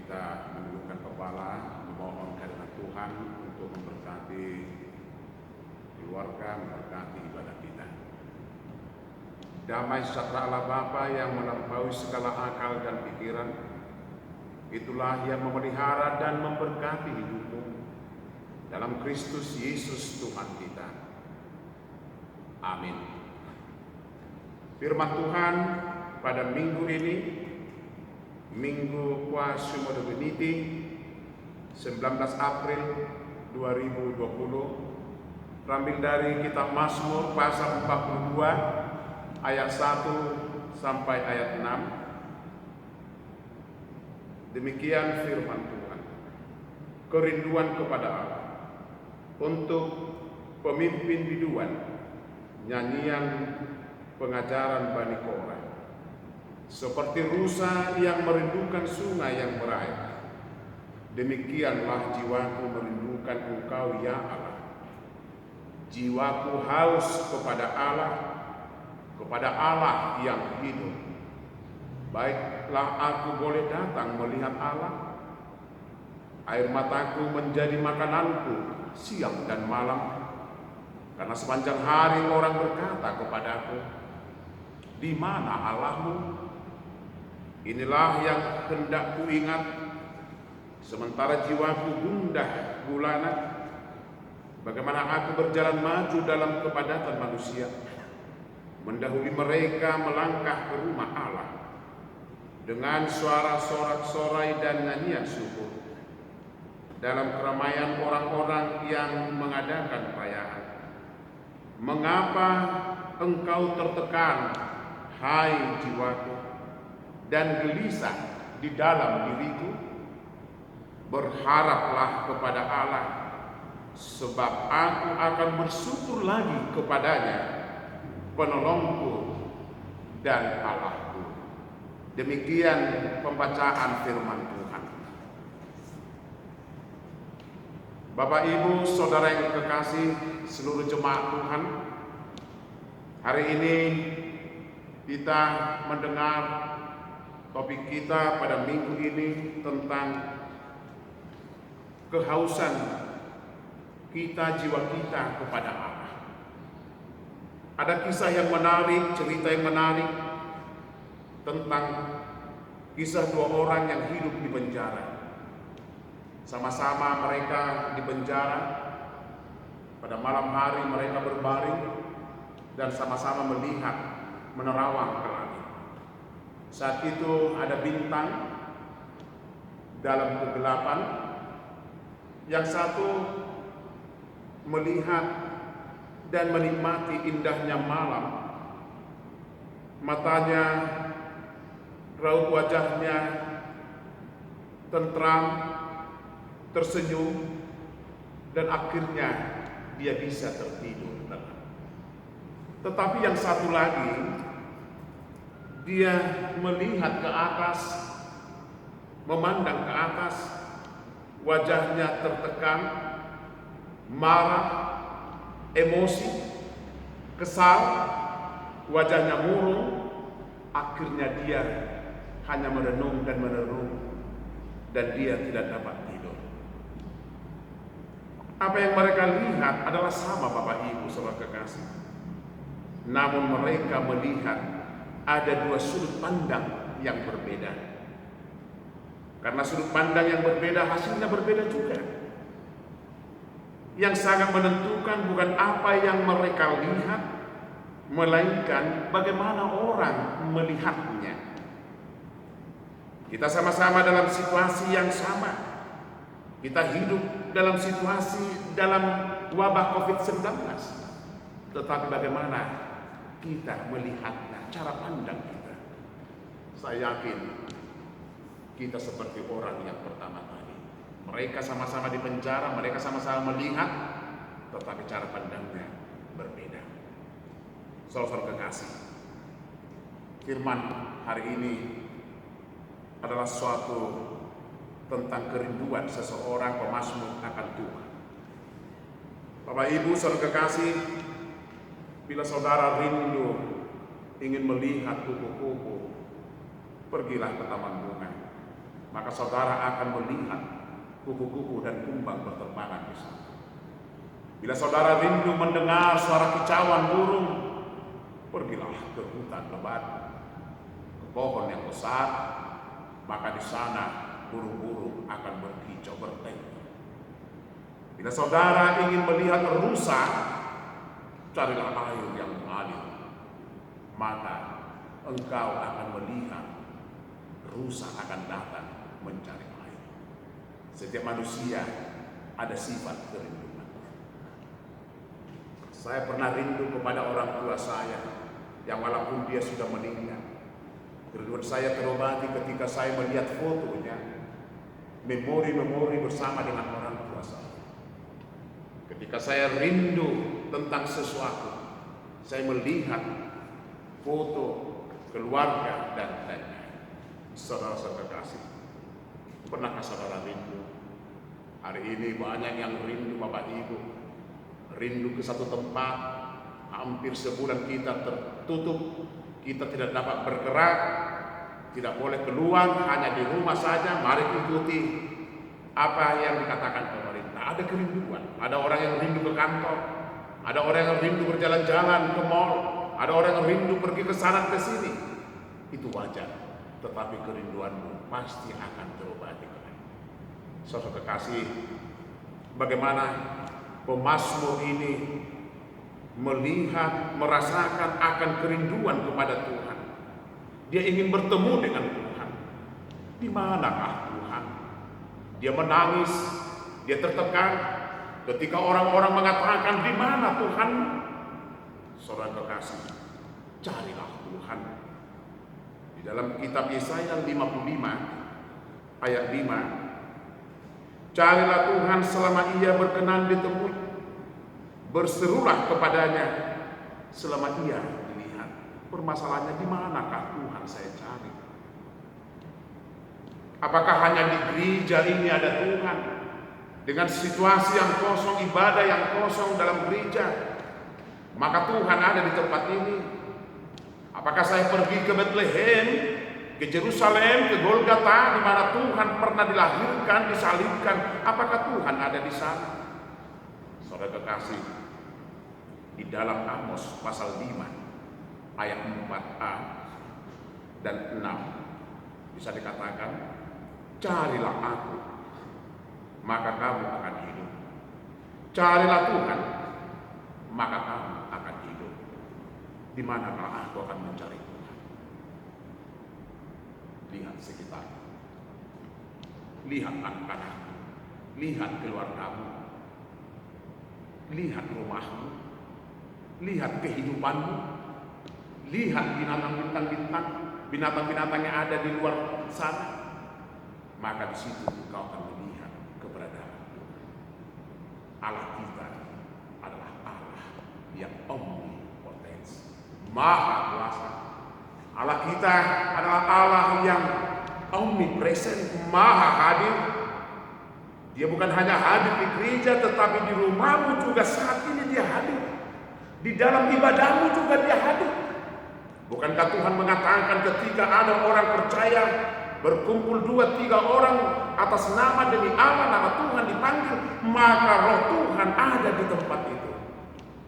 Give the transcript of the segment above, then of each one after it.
kita menundukkan kepala, memohon kehadirat Tuhan untuk memberkati keluarga, memberkati ibadah kita. Damai sejahtera Allah Bapa yang melampaui segala akal dan pikiran, itulah yang memelihara dan memberkati hidupmu dalam Kristus Yesus Tuhan kita. Amin. Firman Tuhan pada minggu ini, Minggu Quasimodo Divinity, 19 April 2020, terambil dari kitab Mazmur pasal 42 ayat 1 sampai ayat 6. Demikian firman Tuhan. Kerinduan kepada Allah. Untuk pemimpin biduan, nyanyian pengajaran Bani Korah. Seperti rusa yang merindukan sungai yang berair, demikianlah jiwaku merindukan Engkau ya Allah. Jiwaku haus kepada Allah yang hidup. Baiklah aku boleh datang melihat Allah. Air mataku menjadi makananku siang dan malam, karena sepanjang hari orang berkata kepadaku, di mana Allahmu? Inilah yang hendak ku ingat, sementara jiwaku gundah gulana. Bagaimana aku berjalan maju dalam kepadatan manusia, mendahului mereka melangkah ke rumah Allah dengan suara sorak-sorai dan nyanyian syukur, dalam keramaian orang-orang yang mengadakan perayaan. Mengapa engkau tertekan, hai jiwaku, dan gelisah di dalam diriku? Berharaplah kepada Allah, sebab aku akan bersyukur lagi kepadanya, penolongku dan Allahku. Demikian pembacaan firman Tuhan. Bapak, Ibu, Saudara yang kekasih, seluruh jemaat Tuhan, hari ini kita mendengar topik kita pada minggu ini tentang kehausan kita, jiwa kita kepada Allah. Ada kisah yang menarik, cerita yang menarik tentang kisah dua orang yang hidup di penjara. Sama-sama mereka di penjara. Pada malam hari mereka berbaring dan sama-sama melihat menerawang ke langit. Saat itu ada bintang dalam kegelapan. Yang satu melihat dan menikmati indahnya malam. Matanya, raut wajahnya tentram, tersenyum, dan akhirnya dia bisa tertidur. Tetapi yang satu lagi, dia melihat ke atas, memandang ke atas, wajahnya tertekan, marah, emosi, kesal, wajahnya murung. Akhirnya dia hanya merenung dan merenung, dan dia tidak dapat tidur. Apa yang mereka lihat adalah sama, Bapak Ibu Saudara kekasih. Namun mereka melihat ada dua sudut pandang yang berbeda. Karena sudut pandang yang berbeda, hasilnya berbeda juga. Yang sangat menentukan bukan apa yang mereka lihat, melainkan bagaimana orang melihatnya. Kita sama-sama dalam situasi yang sama. Kita hidup dalam situasi dalam wabah COVID-19. Tetapi bagaimana kita melihatnya, cara pandang kita. Saya yakin kita seperti orang yang pertama tadi. Mereka sama-sama di penjara, mereka sama-sama melihat, tetapi cara pandangnya berbeda. Saudara kekasih, firman hari ini adalah suatu tentang kerinduan seseorang pemazmur akan Tuhan. Bapak Ibu Saudara kekasih, bila saudara rindu ingin melihat kupu-kupu, pergilah ke taman bunga. maka saudara akan melihat kupu-kupu dan kumbang berterbangan di sana. Bila saudara rindu mendengar suara kicauan burung, pergilah ke hutan lebat, ke pohon yang besar, maka di sana burung-burung akan berkicau bertengger. Bila saudara ingin melihat rusa, carilah air yang mengalir, maka engkau akan melihat rusa akan datang mencari air. Setiap manusia ada sifat kerinduan. Saya pernah rindu kepada orang tua saya yang walaupun dia sudah meninggal. Kerinduan saya terobati ketika saya melihat fotonya, memori-memori bersama dengan orang tua saya. Ketika saya rindu tentang sesuatu, saya melihat foto keluarga dan lainnya. Saudara-saudara kasih, pernahkah saudara rindu? Hari ini banyak yang rindu Bapak Ibu, rindu ke satu tempat. Hampir sebulan kita tertutup, kita tidak dapat bergerak, tidak boleh keluar, hanya di rumah saja. Mari ikuti apa yang dikatakan pemerintah. Ada kerinduan, ada orang yang rindu ke kantor, ada orang yang rindu berjalan-jalan ke mall, ada orang yang rindu pergi ke sana ke sini. Itu wajar, tetapi kerinduanmu pasti akan terobati. Saudara kekasih, bagaimana pemazmur ini melihat, merasakan akan kerinduan kepada Tuhan. Dia ingin bertemu dengan Tuhan. Di manakah Tuhan? Dia menangis, dia tertekan ketika orang-orang mengatakan, di mana Tuhan? Saudara kekasih, carilah Tuhan. Di dalam kitab Yesaya 55 ayat 5, carilah Tuhan selama ia berkenan ditemui, berserulah kepadanya selama ia dilihat. Permasalahannya, di manakah Tuhan saya cari? Apakah hanya di gereja ini ada Tuhan? Dengan situasi yang kosong, ibadah yang kosong dalam gereja, maka Tuhan ada di tempat ini. Apakah saya pergi ke Bethlehem, ke Yerusalem, ke Golgota, di mana Tuhan pernah dilahirkan, disalibkan? Apakah Tuhan ada di sana? Saudara kekasih, di dalam Amos pasal 5 ayat 4a dan 6 bisa dikatakan, carilah aku, maka kamu akan hidup. Carilah Tuhan, maka kamu akan hidup. Di manakah aku akan mencari Tuhan? Lihat sekitar, lihat anak-anakmu, lihat keluargamu, lihat rumahmu, lihat kehidupanmu, lihat binatang-binatang yang ada di luar sana. Maka di situ engkau akan melihat keberadaan Tuhan. Allah kita adalah Allah yang omnipotens, maha kuasa. Allah kita adalah Allah yang omnipresent, maha hadir. Dia bukan hanya hadir di gereja, tetapi di rumahmu juga saat ini dia hadir. Di dalam ibadahmu juga dia hadir. Bukankah Tuhan mengatakan ketika ada orang percaya, berkumpul 2-3 orang atas nama demi Allah, nama Tuhan dipanggil, maka roh Tuhan ada di tempat itu.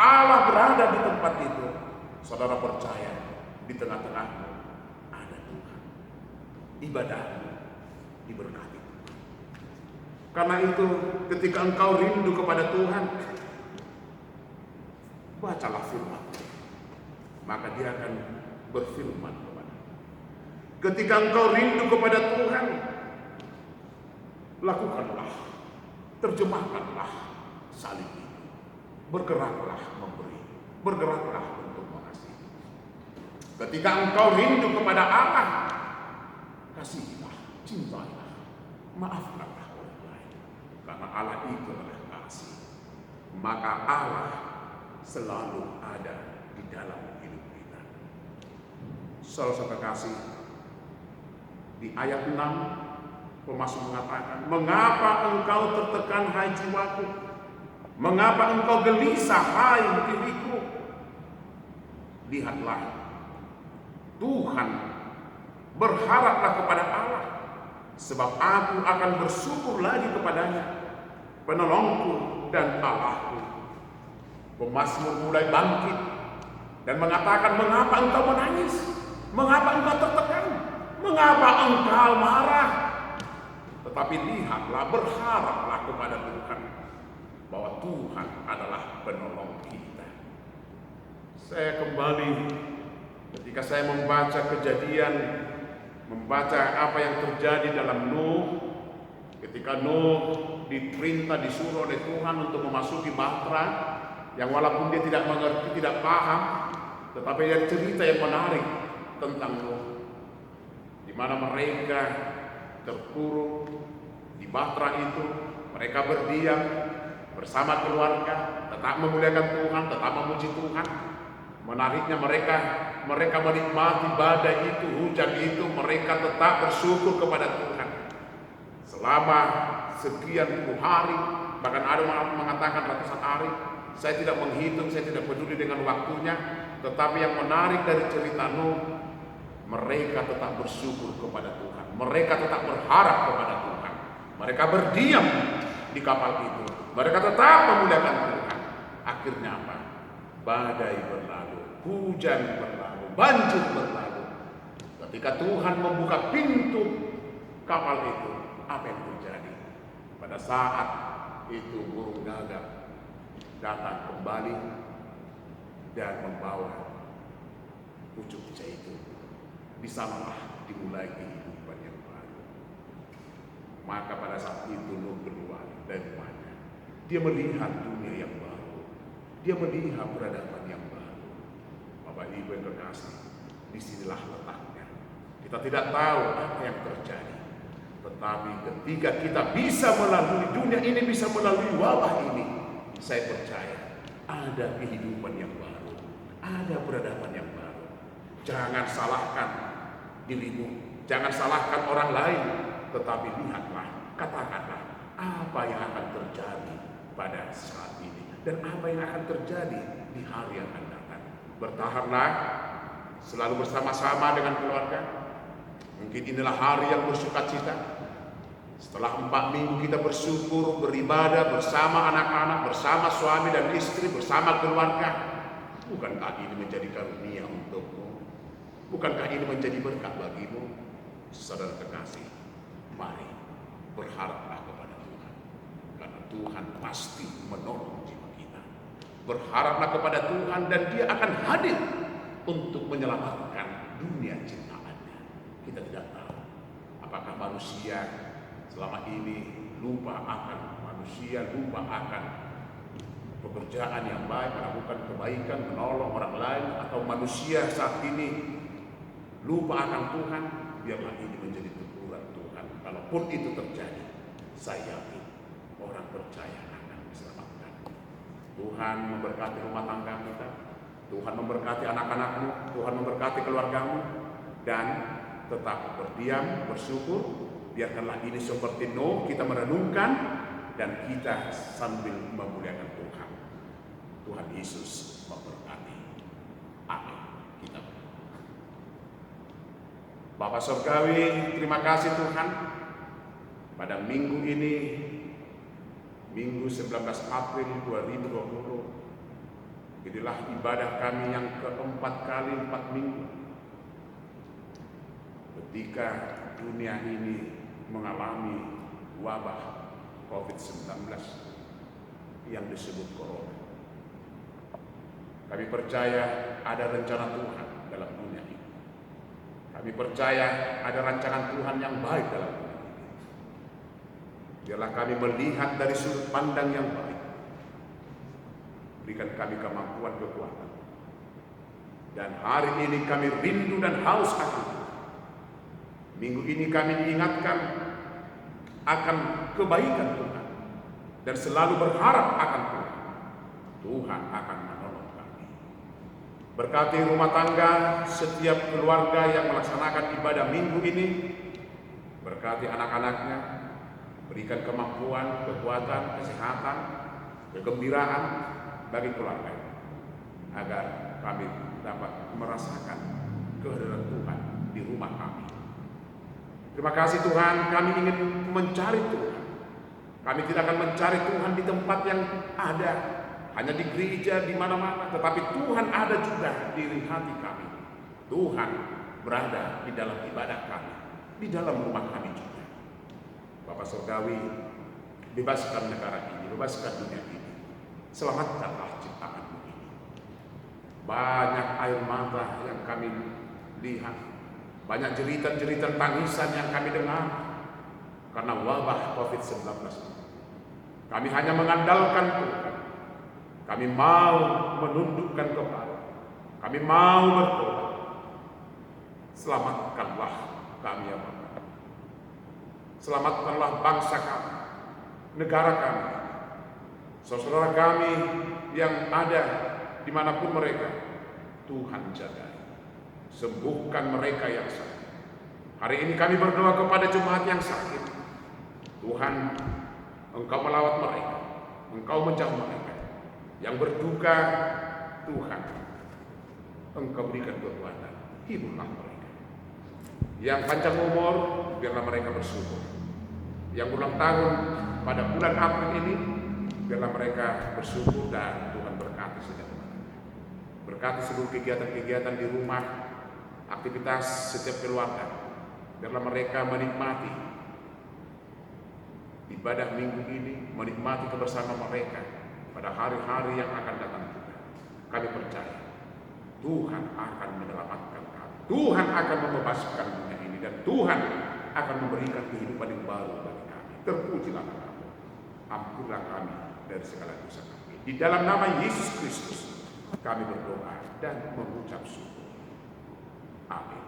Allah berada di tempat itu. Saudara percaya, di tengah-tengahmu ada Tuhan. Ibadahmu diberkati. Karena itu, ketika engkau rindu kepada Tuhan, bacalah firman, maka dia akan berfirman kepada. Ketika engkau rindu kepada Tuhan, lakukanlah, terjemahkanlah salib itu. Bergeraklah memberi, bergeraklah untuk mengasihi. Ketika engkau rindu kepada Allah, kasihilah, cintailah, maafkanlah orang lain. Karena Allah itu adalah kasih. Maka Allah selalu ada di dalam hidup kita. Saudara kasih, di ayat 6 pemazmur mengatakan, mengapa engkau tertekan hai jiwaku? Mengapa engkau gelisah hai diriku? Lihatlah Tuhan, berharaplah kepada Allah. sebab aku akan bersyukur lagi kepadanya, penolongku dan Allahku. Pemazmur mulai bangkit dan mengatakan, mengapa engkau menangis? Mengapa engkau tertekan? Mengapa engkau marah? Tetapi lihatlah, berharaplah kepada Tuhan, bahwa Tuhan adalah penolong kita. Saya kembali ketika saya membaca kejadian, membaca apa yang terjadi dalam Nuh, ketika Nuh diperintah, disuruh oleh Tuhan untuk memasuki bahtera, yang walaupun dia tidak mengerti, tidak paham, tetapi ada cerita yang menarik tentang Nuh, di mana mereka terkurung di bahtera itu. Mereka berdiam bersama keluarga, tetap memuliakan Tuhan, tetap memuji Tuhan. Menariknya mereka menikmati badai itu, hujan itu, mereka tetap bersyukur kepada Tuhan selama sekian puluh hari, bahkan ada mengatakan ratusan hari. Saya tidak menghitung, saya tidak peduli dengan waktunya, tetapi yang menarik dari cerita Nuh, mereka tetap bersyukur kepada Tuhan, mereka tetap berharap kepada Tuhan, mereka berdiam di kapal itu, mereka tetap memuliakan Tuhan. Akhirnya apa? Badai berlalu, hujan berlalu, banjir berlalu. Ketika Tuhan membuka pintu kapal itu, apa yang terjadi? Pada saat itu burung gagak datang kembali dan membawa pucuk zaitun. Di sanalah dimulai kehidupan yang baru. Maka pada saat itu Nuh keluar dari rumahnya. Dia melihat dunia yang baru. Dia melihat peradaban yang baru. Bapak Ibu yang kekasih, disinilah letaknya. Kita tidak tahu apa yang terjadi, tetapi ketika kita bisa melalui dunia ini, bisa melalui wabah ini, saya percaya ada kehidupan yang baru, ada peradaban yang baru. Jangan salahkan dirimu, jangan salahkan orang lain, tetapi lihatlah, katakanlah apa yang akan terjadi pada saat ini dan apa yang akan terjadi di hari yang akan datang. Bertahanlah, selalu bersama-sama dengan keluarga. Mungkin inilah hari yang bersukacita. Setelah 4 minggu kita bersyukur, beribadah bersama anak-anak, bersama suami dan istri, bersama keluarga. Bukankah ini menjadi karunia untukmu? Bukankah ini menjadi berkat bagimu? Saudara kekasih, mari berharaplah kepada Tuhan, karena Tuhan pasti menolong jiwa kita. Berharaplah kepada Tuhan dan Dia akan hadir untuk menyelamatkan dunia ciptaannya. Kita tidak tahu apakah manusia selama ini lupa akan manusia, lupa akan pekerjaan yang baik, melakukan kebaikan, menolong orang lain, atau manusia saat ini lupa akan Tuhan. Biarlah ini menjadi teguran Tuhan. Kalaupun itu terjadi, saya yakin orang percaya akan diselamatkan. Tuhan memberkati rumah tangga kita, Tuhan memberkati anak-anakmu, Tuhan memberkati keluargamu, dan tetap berdiam, bersyukur. Biarkanlah ini seperti Nuh, kita merenungkan dan kita sambil memuliakan Tuhan. Tuhan Yesus memberkati. Amin. Kita Bapa Surgawi, terima kasih Tuhan. Pada minggu ini, Minggu 19 April 2020, inilah ibadah kami yang keempat kali 4 minggu. Ketika dunia ini mengalami wabah COVID-19 yang disebut corona. Kami percaya ada rencana Tuhan dalam dunia ini. Kami percaya ada rancangan Tuhan yang baik dalam dunia ini. Biarlah kami melihat dari sudut pandang yang baik. Berikan kami kemampuan, kekuatan. Dan hari ini kami rindu dan haus akan. Minggu ini kami diingatkan akan kebaikan Tuhan dan selalu berharap akan Tuhan. Tuhan akan menolong kami. Berkati rumah tangga setiap keluarga yang melaksanakan ibadah minggu ini. Berkati anak-anaknya, berikan kemampuan, kekuatan, kesehatan, kegembiraan bagi keluarga, agar kami dapat merasakan kehadiran Tuhan di rumah kami. Terima kasih Tuhan, kami ingin mencari Tuhan. Kami tidak akan mencari Tuhan di tempat yang ada, hanya di gereja, di mana-mana. Tetapi Tuhan ada juga di hati kami. Tuhan berada di dalam ibadah kami, di dalam rumah kami juga. Bapa Surgawi, bebaskan negara ini, bebaskan dunia ini. Selamatkanlah ciptaanmu ini. Banyak air mata yang kami lihat, banyak jeritan-jeritan tangisan yang kami dengar karena wabah COVID-19. Kami hanya mengandalkan Tuhan. Kami mau menundukkan kepala. Kami mau bertobat. Selamatkanlah kami ya Bapa. Selamatkanlah bangsa kami, negara kami, saudara kami yang ada dimanapun mereka. Tuhan jaga. Sembuhkan mereka yang sakit. Hari ini kami berdoa kepada jemaat yang sakit. Tuhan, Engkau melawat mereka, Engkau menjamah mereka. Yang berduka, Tuhan, Engkau berikan kekuatan, hiburlah mereka. Yang panjang umur, biarlah mereka bersyukur. Yang ulang tahun pada bulan April ini, biarlah mereka bersyukur dan Tuhan berkati setiap mereka. Berkati seluruh kegiatan-kegiatan di rumah, aktivitas setiap keluarga. Biarlah mereka menikmati ibadah minggu ini, menikmati kebersamaan mereka pada hari-hari yang akan datang juga. Kami percaya Tuhan akan menyelamatkan kami. Tuhan akan membebaskan dunia ini dan Tuhan akan memberikan kehidupan yang baru bagi kami. Terpujilah Kamu. Ampunlah kami dari segala dosa kami. Di dalam nama Yesus Kristus kami berdoa dan mengucap syukur. Amin.